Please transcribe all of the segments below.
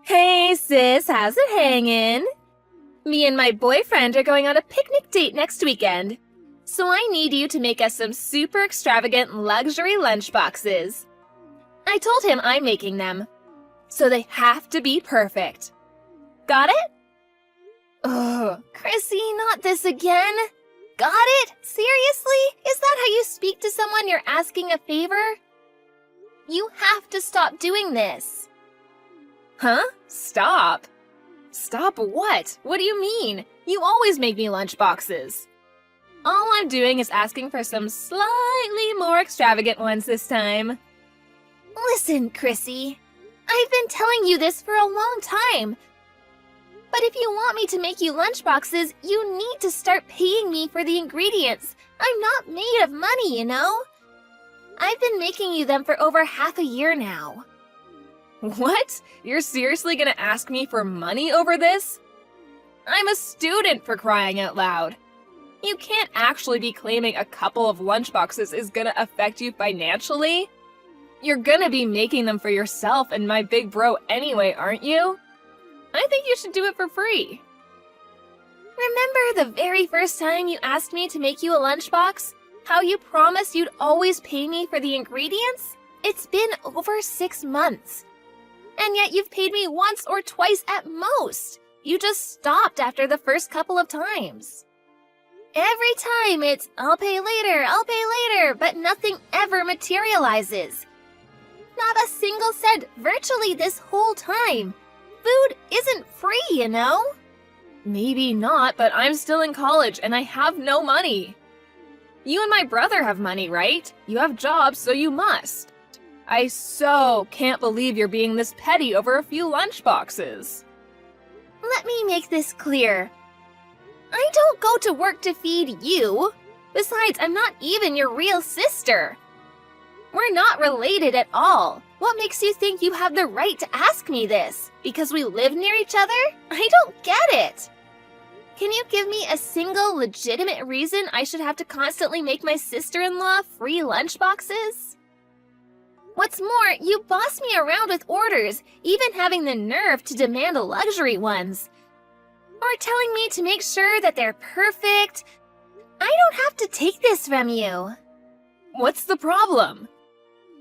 Hey sis, how's it hanging? Me and my boyfriend are going on a picnic date next weekend. So I need you to make us some super extravagant luxury lunchboxes. I told him I'm making them, so they have to be perfect. Got it? Oh, Chrissy, not this again. Got it? Seriously? Is that how you speak to someone you're asking a favor? You have to stop doing this. Huh? Stop? Stop what? What do you mean? You always make me lunchboxes. All I'm doing is asking for some slightly more extravagant ones this time. Listen, Chrissy. I've been telling you this for a long time. But if you want me to make you lunchboxes, you need to start paying me for the ingredients. I'm not made of money, you know? I've been making you them for over half a year now. What? You're seriously gonna ask me for money over this? I'm a student, for crying out loud. You can't actually be claiming a couple of lunchboxes is gonna affect you financially. You're gonna be making them for yourself and my big bro anyway, aren't you? I think you should do it for free. Remember the very first time you asked me to make you a lunchbox? How you promised you'd always pay me for the ingredients? It's been over 6 months. And yet you've paid me once or twice at most. You just stopped after the first couple of times. Every time it's, I'll pay later, but nothing ever materializes. Not a single cent virtually this whole time. Food isn't free, you know? Maybe not, but I'm still in college and I have no money. You and my brother have money, right? You have jobs, so you must. I so can't believe you're being this petty over a few lunchboxes. Let me make this clear. I don't go to work to feed you. Besides, I'm not even your real sister. We're not related at all. What makes you think you have the right to ask me this? Because we live near each other? I don't get it. Can you give me a single legitimate reason I should have to constantly make my sister-in-law free lunchboxes? What's more, you boss me around with orders, even having the nerve to demand luxury ones. Or telling me to make sure that they're perfect. I don't have to take this from you. What's the problem?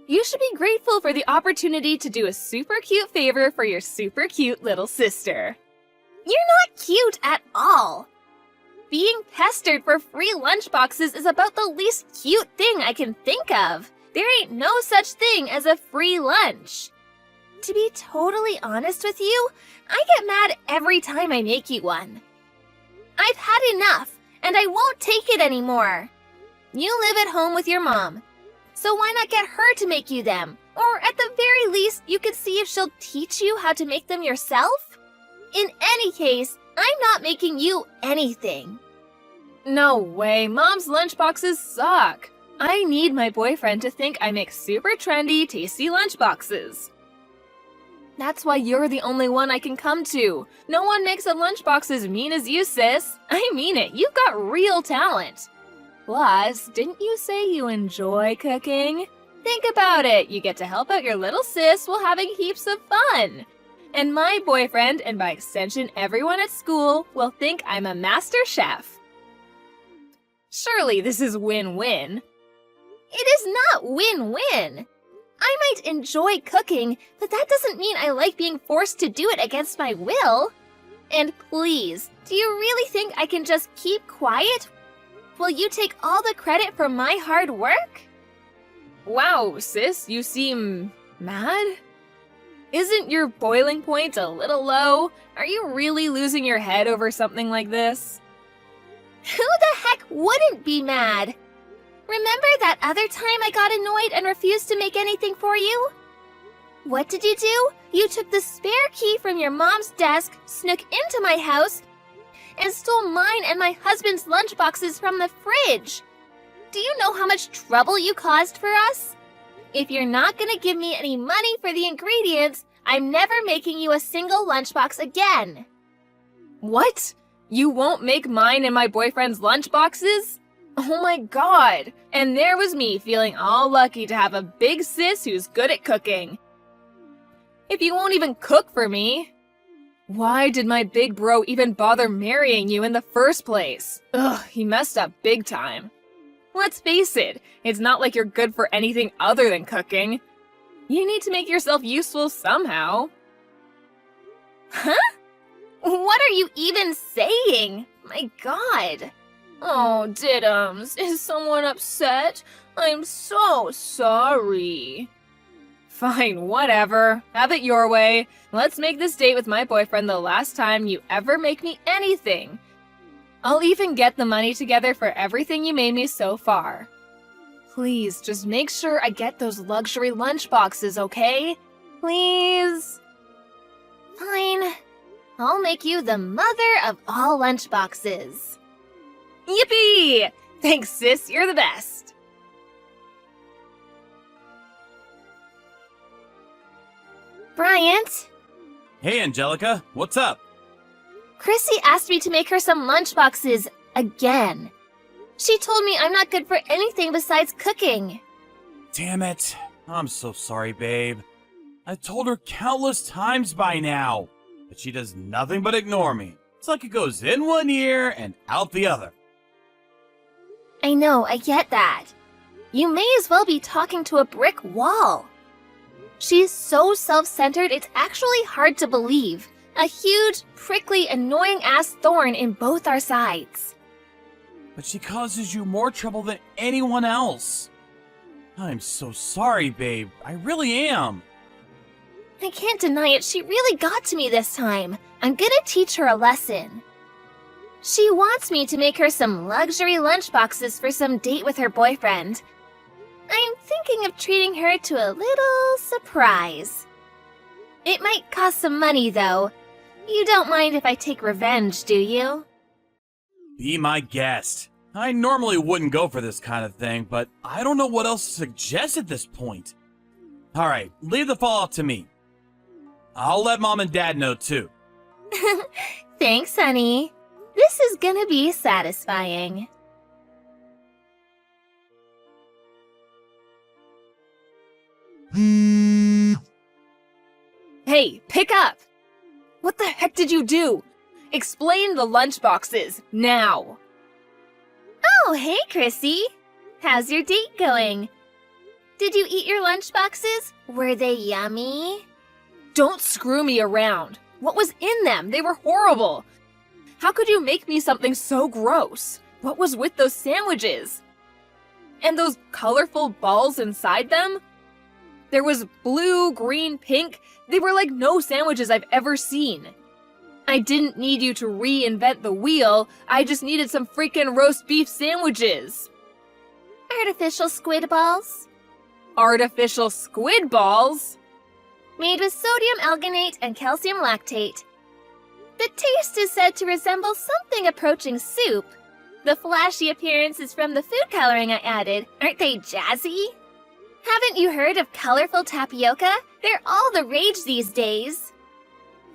You should be grateful for the opportunity to do a super cute favor for your super cute little sister. You're not cute at all. Being pestered for free lunchboxes is about the least cute thing I can think of. There ain't no such thing as a free lunch. To be totally honest with you, I get mad every time I make you one. I've had enough, and I won't take it anymore. You live at home with your mom, so why not get her to make you them? Or at the very least, you could see if she'll teach you how to make them yourself? In any case, I'm not making you anything. No way, Mom's lunchboxes suck. I need my boyfriend to think I make super trendy, tasty lunchboxes. That's why you're the only one I can come to. No one makes a lunchbox as mean as you, sis. I mean it, you've got real talent. Plus, didn't you say you enjoy cooking? Think about it, you get to help out your little sis while having heaps of fun. And my boyfriend, and by extension everyone at school, will think I'm a master chef. Surely this is win-win. It is not win-win. I might enjoy cooking, but that doesn't mean I like being forced to do it against my will. And please, do you really think I can just keep quiet? Will you take all the credit for my hard work? Wow, sis, you seem mad? Isn't your boiling point a little low? Are you really losing your head over something like this? Who the heck wouldn't be mad? Remember that other time I got annoyed and refused to make anything for you? What did you do? You took the spare key from your mom's desk, snuck into my house, and stole mine and my husband's lunchboxes from the fridge. Do you know how much trouble you caused for us? If you're not gonna give me any money for the ingredients, I'm never making you a single lunchbox again. What? You won't make mine and my boyfriend's lunchboxes? Oh my god! And there was me feeling all lucky to have a big sis who's good at cooking. If you won't even cook for me, Why did my big bro even bother marrying you in the first place? Ugh, he messed up big time. Let's face it, it's not like you're good for anything other than cooking. You need to make yourself useful somehow. Huh? What are you even saying? My God. Oh, Diddums, is someone upset? I'm so sorry. Fine, whatever. Have it your way. Let's make this date with my boyfriend the last time you ever make me anything. I'll even get the money together for everything you made me so far. Please, just make sure I get those luxury lunch boxes, okay? Please? Fine. I'll make you the mother of all lunch boxes. Yippee! Thanks, sis. You're the best. Bryant? Hey, Angelica, what's up? Chrissy asked me to make her some lunchboxes again. She told me I'm not good for anything besides cooking. Damn it. I'm so sorry, babe. I told her countless times by now, but she does nothing but ignore me. It's like it goes in one ear and out the other. I know, I get that. You may as well be talking to a brick wall. She's so self-centered, it's actually hard to believe. A huge, prickly, annoying-ass thorn in both our sides. But she causes you more trouble than anyone else. I'm so sorry, babe. I really am. I can't deny it, she really got to me this time. I'm gonna teach her a lesson. She wants me to make her some luxury lunchboxes for some date with her boyfriend. I'm thinking of treating her to a little surprise. It might cost some money, though. You don't mind if I take revenge, do you? Be my guest. I normally wouldn't go for this kind of thing, but I don't know what else to suggest at this point. Alright, leave the fallout to me. I'll let Mom and Dad know, too. Thanks, honey. This is gonna be satisfying. Hey, pick up! What the heck did you do? Explain the lunchboxes, now! Oh, hey, Chrissy! How's your date going? Did you eat your lunchboxes? Were they yummy? Don't screw me around. What was in them? They were horrible. How could you make me something so gross? What was with those sandwiches? And those colorful balls inside them? There was blue, green, pink. They were like no sandwiches I've ever seen. I didn't need you to reinvent the wheel. I just needed some freaking roast beef sandwiches. Artificial squid balls? Artificial squid balls? Made with sodium alginate and calcium lactate. The taste is said to resemble something approaching soup. The flashy appearance is from the food coloring I added. Aren't they jazzy? Haven't you heard of colorful tapioca? They're all the rage these days.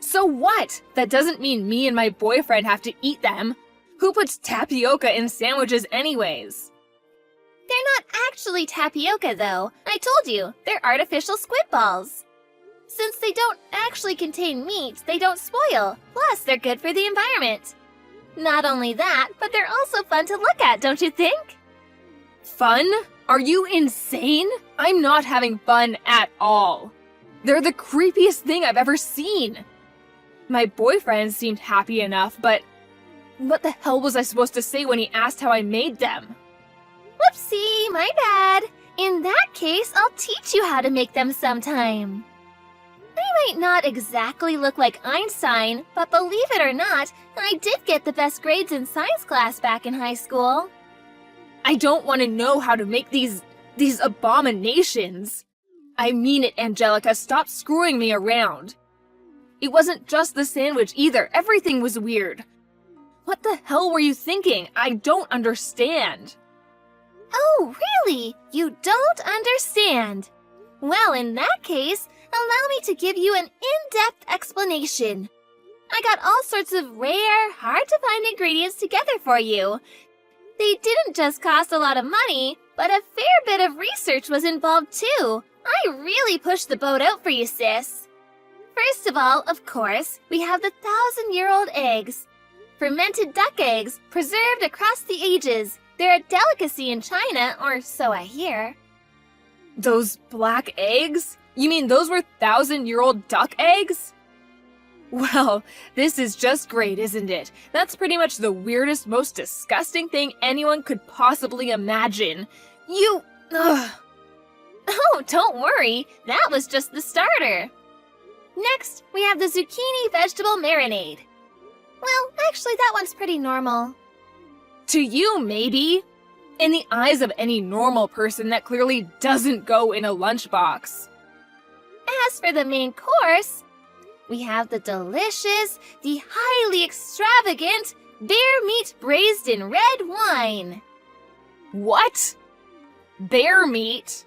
So what? That doesn't mean me and my boyfriend have to eat them. Who puts tapioca in sandwiches anyways? They're not actually tapioca though. I told you, they're artificial squid balls. Since they don't actually contain meat, they don't spoil. Plus, they're good for the environment. Not only that, but they're also fun to look at, don't you think? Fun? Are you insane? I'm not having fun at all. They're the creepiest thing I've ever seen. My boyfriend seemed happy enough, but what the hell was I supposed to say when he asked how I made them? Whoopsie, my bad. In that case, I'll teach you how to make them sometime. I might not exactly look like Einstein, but believe it or not, I did get the best grades in science class back in high school. I don't want to know how to make these abominations. I mean it, Angelica, stop screwing me around. It wasn't just the sandwich either, everything was weird. What the hell were you thinking? I don't understand. Oh, really? You don't understand? Well, in that case, allow me to give you an in-depth explanation. I got all sorts of rare, hard-to-find ingredients together for you. They didn't just cost a lot of money, but a fair bit of research was involved too. I really pushed the boat out for you, sis. First of all, of course, we have the 1,000-year-old eggs. Fermented duck eggs, preserved across the ages. They're a delicacy in China, or so I hear. Those black eggs? You mean those were 1,000-year-old duck eggs? Well, this is just great, isn't it? That's pretty much the weirdest, most disgusting thing anyone could possibly imagine. Ugh. Oh, don't worry. That was just the starter. Next, we have the zucchini vegetable marinade. Well, actually, that one's pretty normal. To you, maybe. In the eyes of any normal person, that clearly doesn't go in a lunchbox. As for the main course, we have the delicious, the highly extravagant bear meat braised in red wine. What? Bear meat?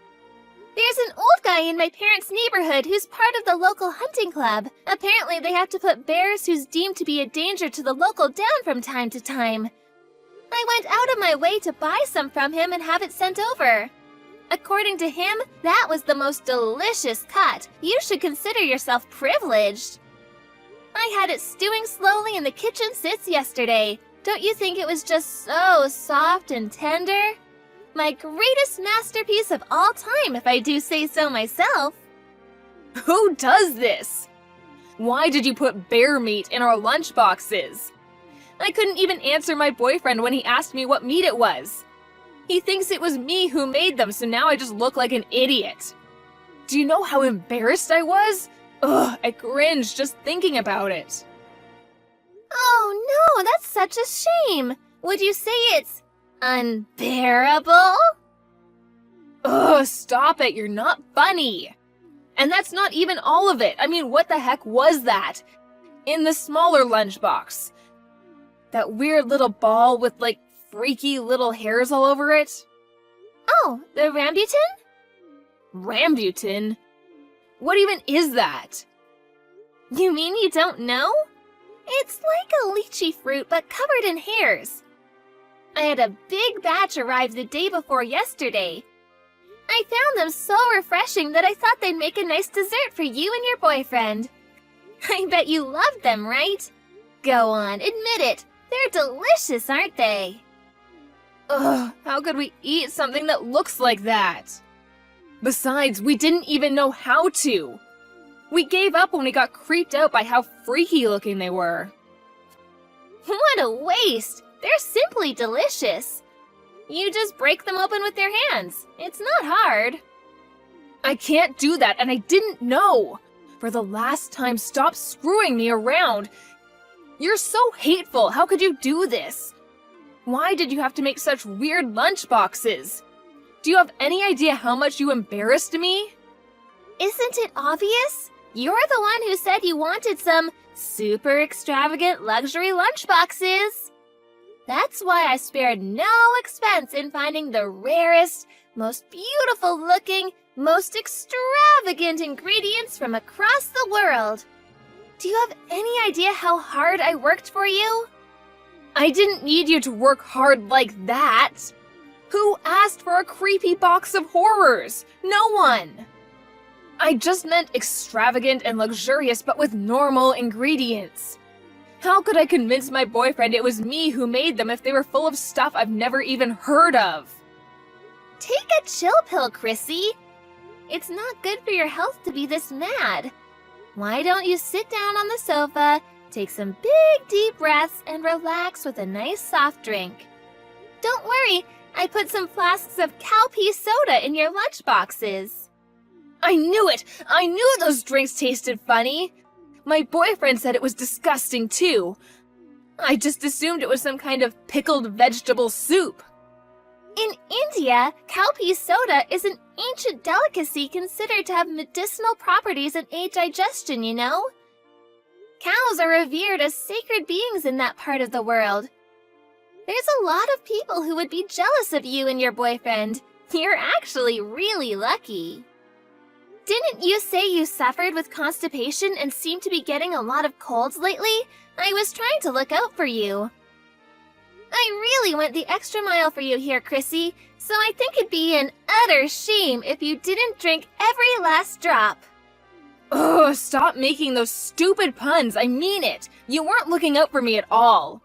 There's an old guy in my parents' neighborhood who's part of the local hunting club. Apparently they have to put bears who's deemed to be a danger to the local down from time to time. I went out of my way to buy some from him and have it sent over. According to him, that was the most delicious cut. You should consider yourself privileged. I had it stewing slowly in the kitchen since yesterday. Don't you think it was just so soft and tender? My greatest masterpiece of all time, if I do say so myself. Who does this? Why did you put bear meat in our lunchboxes? I couldn't even answer my boyfriend when he asked me what meat it was. He thinks it was me who made them, so now I just look like an idiot. Do you know how embarrassed I was? Ugh, I cringe just thinking about it. Oh no, that's such a shame. Would you say it's unbearable? Ugh, stop it, you're not funny. And that's not even all of it. I mean, what the heck was that? In the smaller lunchbox. That weird little ball with, like, freaky little hairs all over it. Oh, the rambutan? Rambutan? What even is that? You mean you don't know? It's like a lychee fruit, but covered in hairs. I had a big batch arrive the day before yesterday. I found them so refreshing that I thought they'd make a nice dessert for you and your boyfriend. I bet you loved them, right? Go on, admit it. They're delicious, aren't they? Ugh, how could we eat something that looks like that? Besides, we didn't even know how to. We gave up when we got creeped out by how freaky looking they were. What a waste! They're simply delicious. You just break them open with your hands. It's not hard. I can't do that, and I didn't know. For the last time, stop screwing me around. You're so hateful. How could you do this? Why did you have to make such weird lunchboxes? Do you have any idea how much you embarrassed me? Isn't it obvious? You're the one who said you wanted some super extravagant luxury lunchboxes. That's why I spared no expense in finding the rarest, most beautiful looking, most extravagant ingredients from across the world. Do you have any idea how hard I worked for you? I didn't need you to work hard like that. Who asked for a creepy box of horrors? No one. I just meant extravagant and luxurious, but with normal ingredients. How could I convince my boyfriend it was me who made them if they were full of stuff I've never even heard of? Take a chill pill, Chrissy. It's not good for your health to be this mad. Why don't you sit down on the sofa, take some big deep breaths, and relax with a nice soft drink? Don't worry, I put some flasks of cowpea soda in your lunchboxes. I knew it! I knew those drinks tasted funny! My boyfriend said it was disgusting too. I just assumed it was some kind of pickled vegetable soup. In India, cowpea soda is an ancient delicacy considered to have medicinal properties and aid digestion, you know? Cows are revered as sacred beings in that part of the world. There's a lot of people who would be jealous of you and your boyfriend. You're actually really lucky. Didn't you say you suffered with constipation and seem to be getting a lot of colds lately? I was trying to look out for you. I really went the extra mile for you here, Chrissy, so I think it'd be an utter shame if you didn't drink every last drop. Ugh, stop making those stupid puns. I mean it. You weren't looking out for me at all.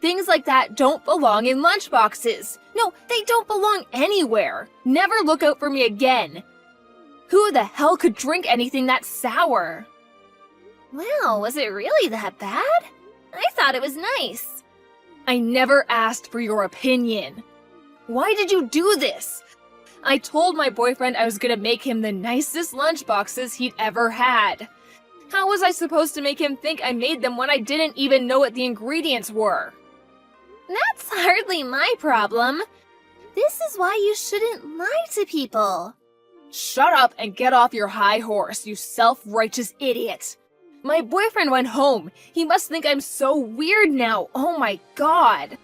Things like that don't belong in lunchboxes. No, they don't belong anywhere. Never look out for me again. Who the hell could drink anything that sour? Wow, was it really that bad? I thought it was nice. I never asked for your opinion. Why did you do this? I told my boyfriend I was gonna make him the nicest lunchboxes he'd ever had. How was I supposed to make him think I made them when I didn't even know what the ingredients were? That's hardly my problem. This is why you shouldn't lie to people. Shut up and get off your high horse, you self-righteous idiot. My boyfriend went home. He must think I'm so weird now. Oh my god.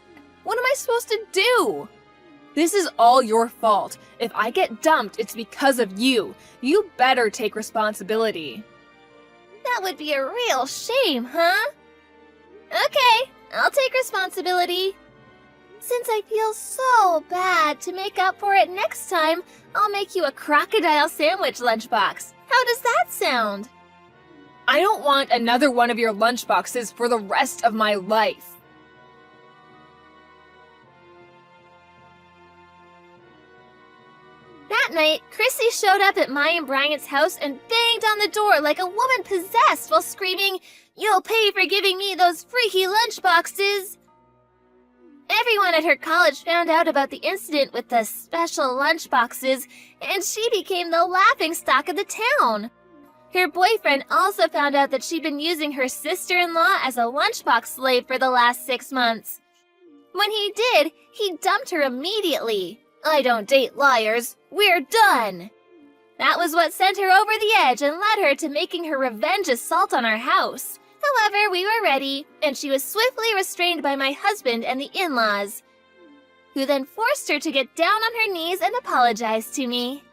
What am I supposed to do? This is all your fault. If I get dumped, it's because of you. You better take responsibility. That would be a real shame, huh? Okay, I'll take responsibility. Since I feel so bad, to make up for it next time, I'll make you a crocodile sandwich lunchbox. How does that sound? I don't want another one of your lunchboxes for the rest of my life. That night, Chrissy showed up at my and Bryant's house and banged on the door like a woman possessed while screaming, "You'll pay for giving me those freaky lunchboxes!" Everyone at her college found out about the incident with the special lunchboxes, and she became the laughingstock of the town. Her boyfriend also found out that she'd been using her sister-in-law as a lunchbox slave for the last 6 months. When he did, he dumped her immediately. I don't date liars. We're done. That was what sent her over the edge and led her to making her revenge assault on our house. However, we were ready, and she was swiftly restrained by my husband and the in-laws, who then forced her to get down on her knees and apologize to me.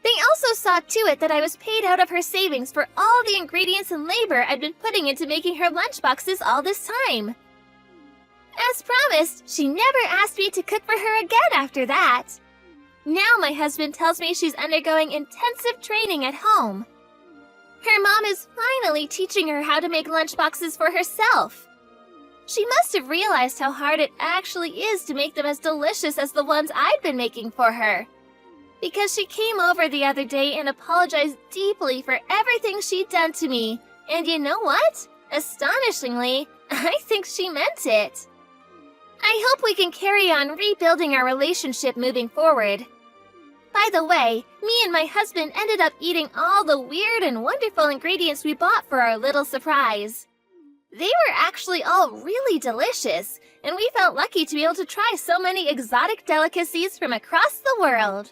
They also saw to it that I was paid out of her savings for all the ingredients and labor I'd been putting into making her lunchboxes all this time. As promised, she never asked me to cook for her again after that. Now my husband tells me she's undergoing intensive training at home. Her mom is finally teaching her how to make lunchboxes for herself. She must have realized how hard it actually is to make them as delicious as the ones I'd been making for her. Because she came over the other day and apologized deeply for everything she'd done to me. And you know what? Astonishingly, I think she meant it. I hope we can carry on rebuilding our relationship moving forward. By the way, me and my husband ended up eating all the weird and wonderful ingredients we bought for our little surprise. They were actually all really delicious, and we felt lucky to be able to try so many exotic delicacies from across the world.